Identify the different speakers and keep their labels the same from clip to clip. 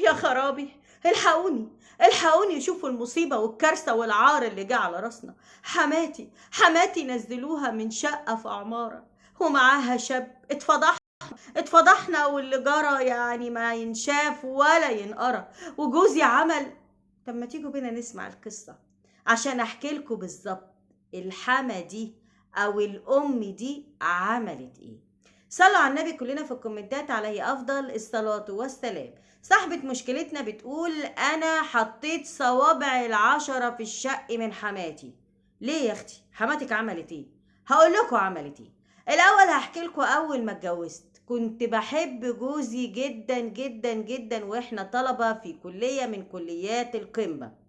Speaker 1: يا خرابي، الحقوني الحقوني، شوفوا المصيبة والكارثة والعار اللي جه على راسنا. حماتي نزلوها من شقة في عمارة ومعاها شاب. اتفضحنا، واللي جرى يعني ما ينشاف ولا ينقرى. وجوزي عمل. طب ما تيجوا بينا نسمع القصة عشان احكي لكم بالظبط الحما دي او الام دي عملت ايه. صلوا على النبي كلنا في الكومنتات عليه افضل الصلاة والسلام. صاحبة مشكلتنا بتقول انا حطيت صوابع العشرة في الشق من حماتي. ليه يا اختي؟ حماتك عملت ايه؟ هقول لكم عملت ايه. الاول هحكي لكم. اول ما اتجوزت كنت بحب جوزي جدا جدا جدا، واحنا طلبة في كلية من كليات القمة.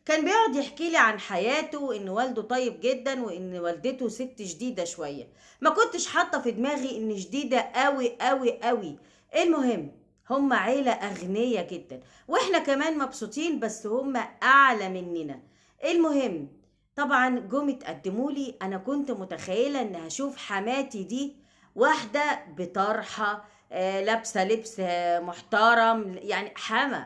Speaker 1: كان بيقعد يحكي لي عن حياته، وان والده طيب جدا، وان والدته ست شديدة شوية. ما كنتش حاطة في دماغي ان شديدة قوي قوي قوي. المهم، هم عيلة اغنية جدا، واحنا كمان مبسوطين، بس هم اعلى مننا. المهم، طبعا جم اتقدموا لي. انا كنت متخيلة ان هشوف حماتي دي واحدة بطرحة، لابسة لبس محترم، يعني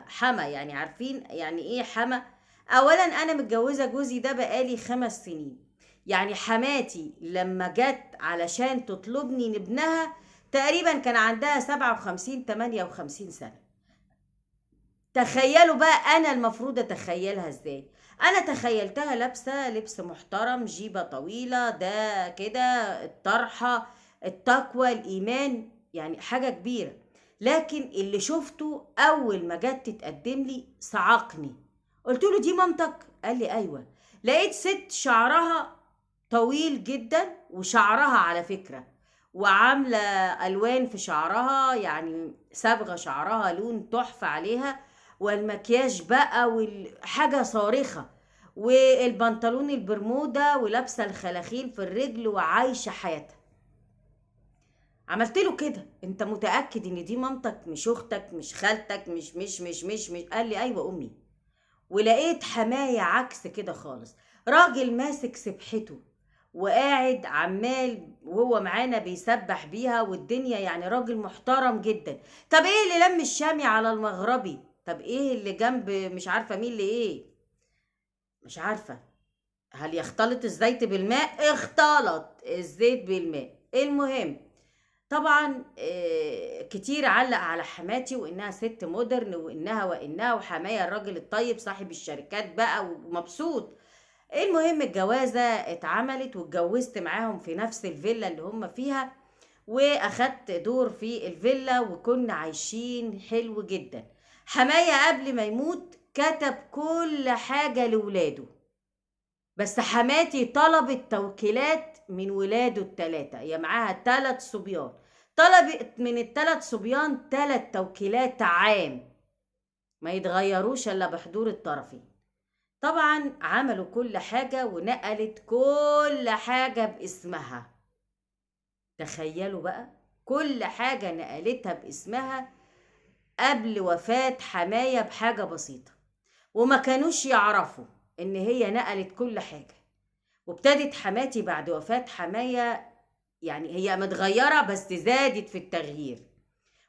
Speaker 1: حما يعني عارفين يعني ايه حما. اولا انا متجوزه جوزي ده بقالي 5 سنين. يعني حماتي لما جت علشان تطلبني لابنها تقريبا كان عندها 57 58 سنه. تخيلوا بقى انا المفروض اتخيلها ازاي. انا تخيلتها لابسه لبس محترم، جيبه طويله، ده كده الطرحه، التقوى، الايمان، يعني حاجه كبيره. لكن اللي شفته اول ما جت تتقدم لي صعقني. قلت له دي مامتك؟ قال لي ايوه. لقيت ست شعرها طويل جدا، وشعرها على فكره وعامله الوان في شعرها، يعني صبغه شعرها لون تحفه عليها، والمكياج بقى والحاجه صارخه، والبنطلون البرمودا، ولابسه الخلاخيل في الرجل، وعايشه حياتها. عملت له كده: انت متاكد ان دي مامتك مش اختك مش خالتك مش؟ قال لي ايوه امي. ولقيت حماية عكس كده خالص. راجل ماسك سبحته وقاعد عمال وهو معانا بيسبح بيها والدنيا، يعني راجل محترم جدا. طب ايه اللي لم الشامي على المغربي؟ طب ايه اللي جنب مش عارفة مين اللي ايه؟ مش عارفة. هل يختلط الزيت بالماء؟ اختلط الزيت بالماء. المهم، طبعا كتير علق على حماتي وانها ست مودرن وانها وحماية الراجل الطيب صاحب الشركات بقى ومبسوط. المهم الجوازة اتعملت واتجوزت معاهم في نفس الفيلا اللي هم فيها، واخدت دور في الفيلا وكنا عايشين حلو جدا. حماية قبل ما يموت كتب كل حاجة لولاده، بس حماتي طلبت توكيلات من ولاده التلاتة، هي معاها 3 صبيان. طلبت من ال3 صبيان 3 توكيلات عام ما يتغيروش الا بحضور الطرفين. طبعا عملوا كل حاجة ونقلت كل حاجة باسمها. تخيلوا بقى، كل حاجة نقلتها باسمها قبل وفاة حماية بحاجة بسيطة، وما كانوش يعرفوا ان هي نقلت كل حاجة. وابتدت حماتي بعد وفاة حماية، يعني هي متغيرة بس زادت في التغيير.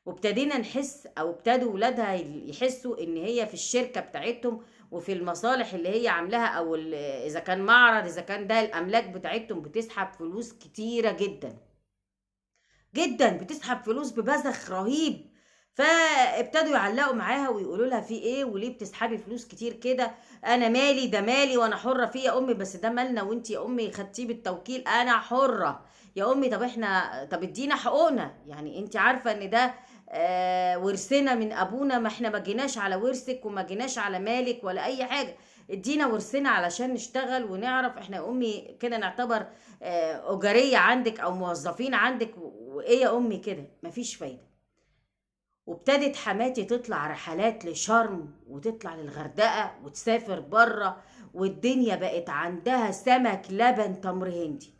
Speaker 1: وابتدينا نحس او ابتدوا ولادها يحسوا ان هي في الشركة بتاعتهم وفي المصالح اللي هي عاملاها، او اذا كان معرض، اذا كان ده الاملاك بتاعتهم، بتسحب فلوس كتيرة جدا جدا، بتسحب فلوس ببذخ رهيب. فابتدوا يعلقوا معاها ويقولوا لها في ايه وليه بتسحبي فلوس كتير كده؟ انا مالي، ده مالي وانا حرة فيه يا امي، بس ده مالنا وانت يا امي خدتيه بالتوكيل، انا حرة يا امي. طب احنا، طب ادينا حقوقنا، يعني انت عارفة ان ده ورثنا من ابونا، ما احنا ما جيناش على ورثك وما جيناش على مالك ولا اي حاجة. ادينا ورثنا علشان نشتغل ونعرف احنا يا امي كده نعتبر أجارية عندك أو موظفين عندك، وإيه يا أمي كده؟ مفيش فايدة. وابتدت حماتي تطلع رحلات لشرم وتطلع للغردقة وتسافر بره، والدنيا بقت عندها سمك لبن تمر هندي.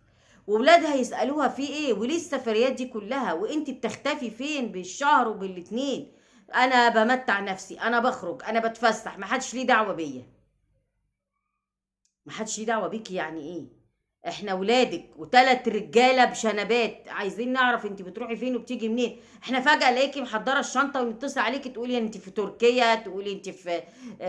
Speaker 1: وولادها يسألوها في ايه وليه السفريات دي كلها، وانت بتختفي فين بالشهر وبالاتنين؟ انا بمتع نفسي، انا بخرج، انا بتفسح، محدش ليه دعوة بيا. محدش ليه دعوة بيكي يعني ايه؟ احنا ولادك وتلات رجاله بشنبات، عايزين نعرف انت بتروحي فين وبتيجي منين. احنا فجاه الاقيكي محضره الشنطه ونتصل عليكي تقولي انت في تركيا، تقولي انت في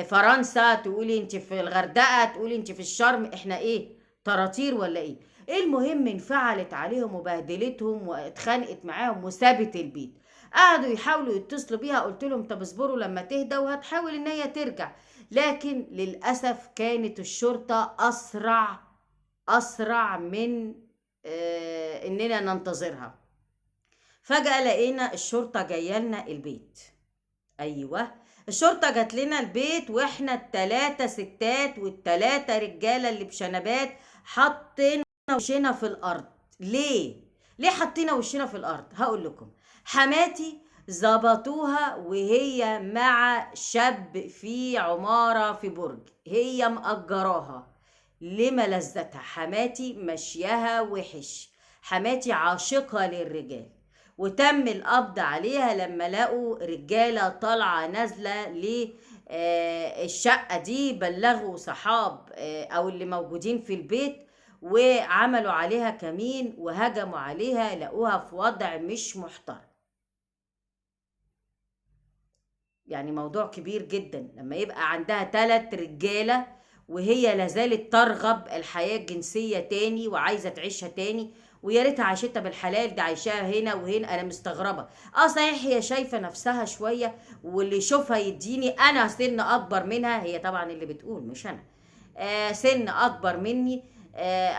Speaker 1: فرنسا، تقولي انت في الغردقه، تقولي انت في الشرم. احنا ايه، طراطير ولا ايه؟ المهم انفعلت عليهم وبهدلتهم واتخانقت معاهم وسابت البيت. قعدوا يحاولوا يتصلوا بيها، قلت لهم طب اصبروا لما تهدى وهتحاول ان هي ترجع. لكن للاسف كانت الشرطه اسرع من اننا ننتظرها. فجأة لقينا الشرطة جاية لنا البيت. ايوه، الشرطة جات لنا البيت واحنا التلاتة ستات والتلاتة رجالة اللي بشنبات حطينا وشنا في الارض. ليه حطينا وشنا في الارض؟ هقول لكم. حماتي ظبطوها وهي مع شاب في عمارة في برج، هي مأجراها لملذتها. حماتي مشيها وحش، حماتي عاشقة للرجال، وتم القبض عليها لما لقوا رجالة طالعة نازلة الشقة دي. بلغوا صحاب او اللي موجودين في البيت وعملوا عليها كمين وهجموا عليها، لقوها في وضع مش محترم. يعني موضوع كبير جدا لما يبقى عندها 3 رجالة وهي لازالت ترغب الحياة الجنسية تاني وعايزة تعيشها تاني. ويا ريتها عاشتها بالحلال، دي عايشاها هنا وهنا. انا مستغربة. صحيح هي شايفة نفسها شوية، واللي يشوفها يديني انا سن اكبر منها. هي طبعا اللي بتقول مش انا، سن اكبر مني،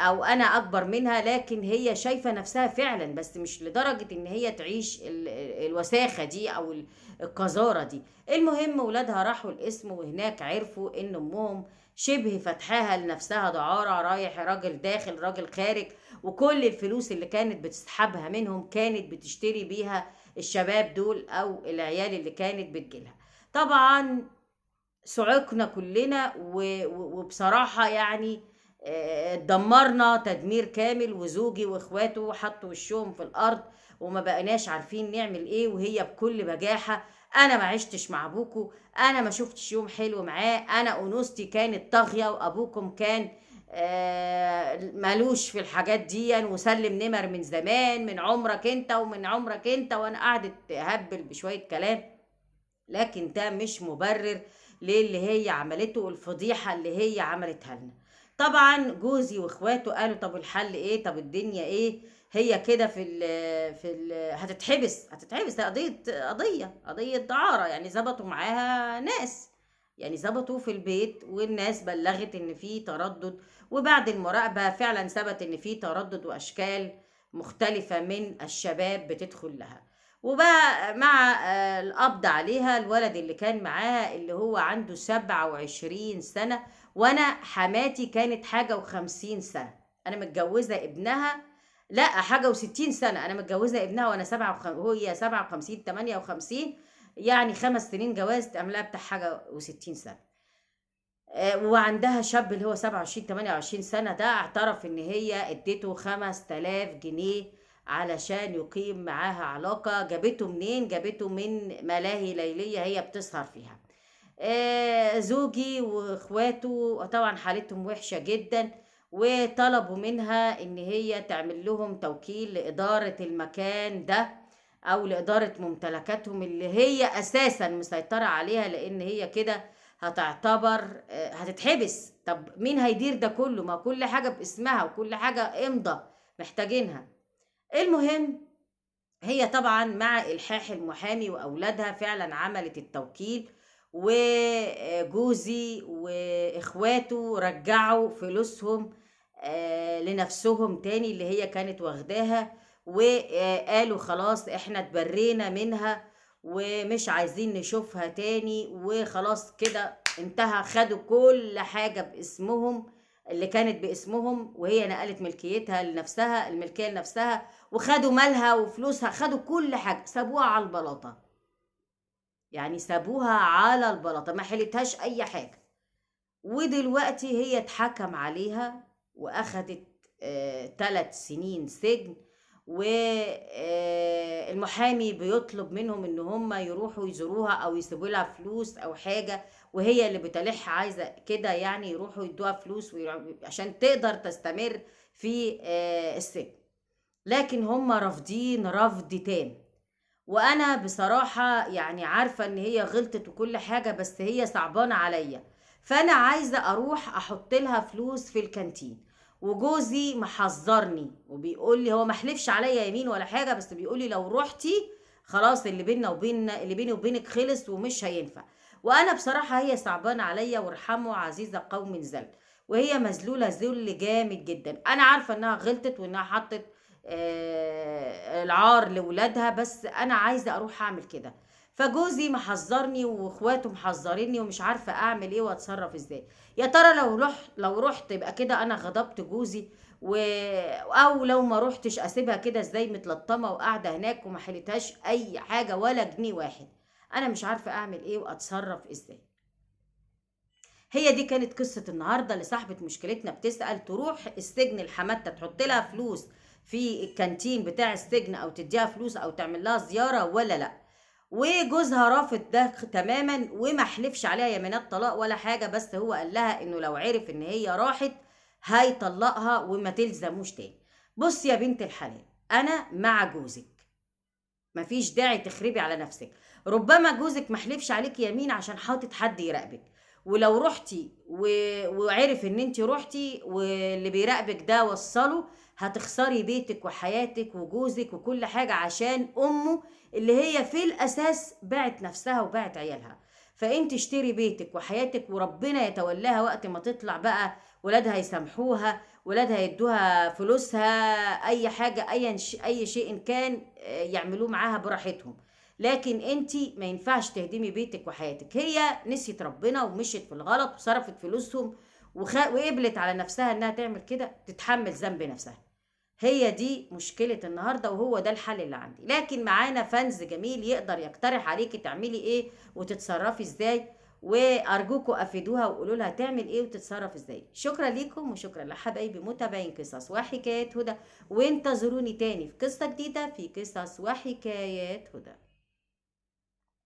Speaker 1: او انا اكبر منها. لكن هي شايفة نفسها فعلا، بس مش لدرجة ان هي تعيش الوساخة دي او القذارة دي. المهم ولادها راحوا القسم، وهناك عرفوا ان امهم شبه فتحاها لنفسها دعارة، رايح راجل داخل راجل خارج، وكل الفلوس اللي كانت بتسحبها منهم كانت بتشتري بيها الشباب دول او العيال اللي كانت بتجيلها. طبعا صعقنا كلنا وبصراحة يعني اتدمرنا تدمير كامل، وزوجي واخواته حطوا وشهم في الارض وما بقناش عارفين نعمل ايه. وهي بكل بجاحة: انا ما عشتش مع ابوكو، انا ما شفتش يوم حلو معاه، انا انوثتي كانت طاغية وابوكم كان مالوش في الحاجات دي، وسلم نمر من زمان من عمرك انت ومن عمرك انت. وانا قعدت تهبل بشوية كلام، لكن ده مش مبرر للي هي عملته والفضيحة اللي هي عملتها لنا. طبعا جوزي واخواته قالوا طب الحل ايه، طب الدنيا ايه، هي كده هتتحبس. ده قضية دعارة. يعني ظبطوا معاها ناس، يعني ظبطوا في البيت والناس بلغت ان في تردد، وبعد المراقبة فعلا ثبت ان في تردد واشكال مختلفة من الشباب بتدخل لها. وبقى مع القبض عليها الولد اللي كان معاها اللي هو عنده 27 سنة، وانا حماتي كانت حاجة و50 سنة. انا متجوزة ابنها، لا حاجة و60 سنة. انا متجوزة ابنها وانا 57 وهي 57 58، يعني 5 سنين جواز تعملها بتاع حاجة و60 سنة. وعندها شاب اللي هو 27 28 سنة، ده اعترف ان هي اديته 5000 جنيه علشان يقيم معاها علاقة. جابته منين؟ جابته من ملاهي ليلية هي بتسهر فيها. زوجي واخواته طبعا حالتهم وحشة جدا، وطلبوا منها ان هي تعمل لهم توكيل لإدارة المكان ده او لإدارة ممتلكاتهم اللي هي اساسا مسيطرة عليها، لان هي كده هتعتبر هتتحبس. طب مين هيدير ده كله؟ ما كل حاجة باسمها وكل حاجة امضى محتاجينها. المهم هي طبعا مع إلحاح المحامي وأولادها فعلا عملت التوكيل، وجوزي وإخواته رجعوا فلوسهم لنفسهم تاني اللي هي كانت واخداها، وقالوا خلاص احنا اتبرينا منها ومش عايزين نشوفها تاني، وخلاص كده انتهى. خدوا كل حاجة باسمهم اللي كانت باسمهم، وهي نقلت ملكيتها لنفسها، الملكية لنفسها، وخدوا مالها وفلوسها، خدوا كل حاجة، سابوها على البلاطة. يعني سابوها على البلاطة، ما حلتهاش أي حاجة. ودلوقتي هي اتحكم عليها وأخدت 3 سنين سجن، والمحامي بيطلب منهم ان هم يروحوا يزوروها او يسيبوا لها فلوس او حاجة، وهي اللي بتلح عايزة كده يعني يروحوا يدوها فلوس عشان تقدر تستمر في السجن. لكن هم رافضين رفض تام. وانا بصراحة يعني عارفة ان هي غلطت وكل حاجة، بس هي صعبانة عليا. فانا عايزة اروح احط لها فلوس في الكانتين، وجوزي محذرني وبيقول لي، هو محلفش عليا يمين ولا حاجة، بس بيقول لي لو روحتي خلاص اللي بيني وبينك خلص ومش هينفع. وانا بصراحة هي صعبانة عليا، وارحموا عزيزة قوم ذل، وهي مذلولة ذل جامد جدا. انا عارفة انها غلطت وانها حطت العار لولادها، بس انا عايزه اروح اعمل كده. فجوزي محذرني واخواته محذريني، ومش عارفه اعمل ايه واتصرف ازاي. يا ترى لو رحت يبقى كده انا غضبت جوزي و... او لو ما روحتش اسيبها كده ازاي متلطمه وقاعده هناك وما حلتهاش اي حاجه ولا جنيه واحد. انا مش عارفه اعمل ايه واتصرف ازاي. هي دي كانت قصة النهاردة لصاحبة مشكلتنا بتسأل تروح السجن لحماتها تحط لها فلوس في الكانتين بتاع السجن، او تديها فلوس او تعمل لها زيارة ولا لا. وجوزها رافض ده تماما، وما حلفش عليها يمينات طلاق ولا حاجة، بس هو قال لها انه لو عرف ان هي راحت هيطلقها وما تلزموش تاني. بص يا بنت الحلال، انا مع جوزك، مفيش داعي تخربي على نفسك. ربما جوزك محلفش عليك يمين عشان حاطط حد يراقبك، ولو رحتي وعرف ان انت رحتي واللي بيراقبك ده وصله، هتخسري بيتك وحياتك وجوزك وكل حاجة عشان امه اللي هي في الاساس باعت نفسها وباعت عيالها. فانت اشتري بيتك وحياتك وربنا يتولاها وقت ما تطلع بقى، ولادها يسامحوها، ولادها يدوها فلوسها، اي حاجة اي شيء إن كان يعملوه معاها براحتهم. لكن انتي ما ينفعش تهدمي بيتك وحياتك. هي نسيت ربنا ومشيت في الغلط وصرفت فلوسهم وقبلت على نفسها انها تعمل كده، تتحمل ذنب نفسها. هي دي مشكلة النهاردة، وهو ده الحل اللي عندي. لكن معانا فنز جميل يقدر يقترح عليكي تعملي ايه وتتصرفي ازاي، وارجوكوا افيدوها وقولوا لها تعمل ايه وتتصرف ازاي. شكرا ليكم وشكرا لحبايبي متابعين قصص وحكايات هدى، وانتظروني تاني في قصة جديدة في قصص وحكايات هدى.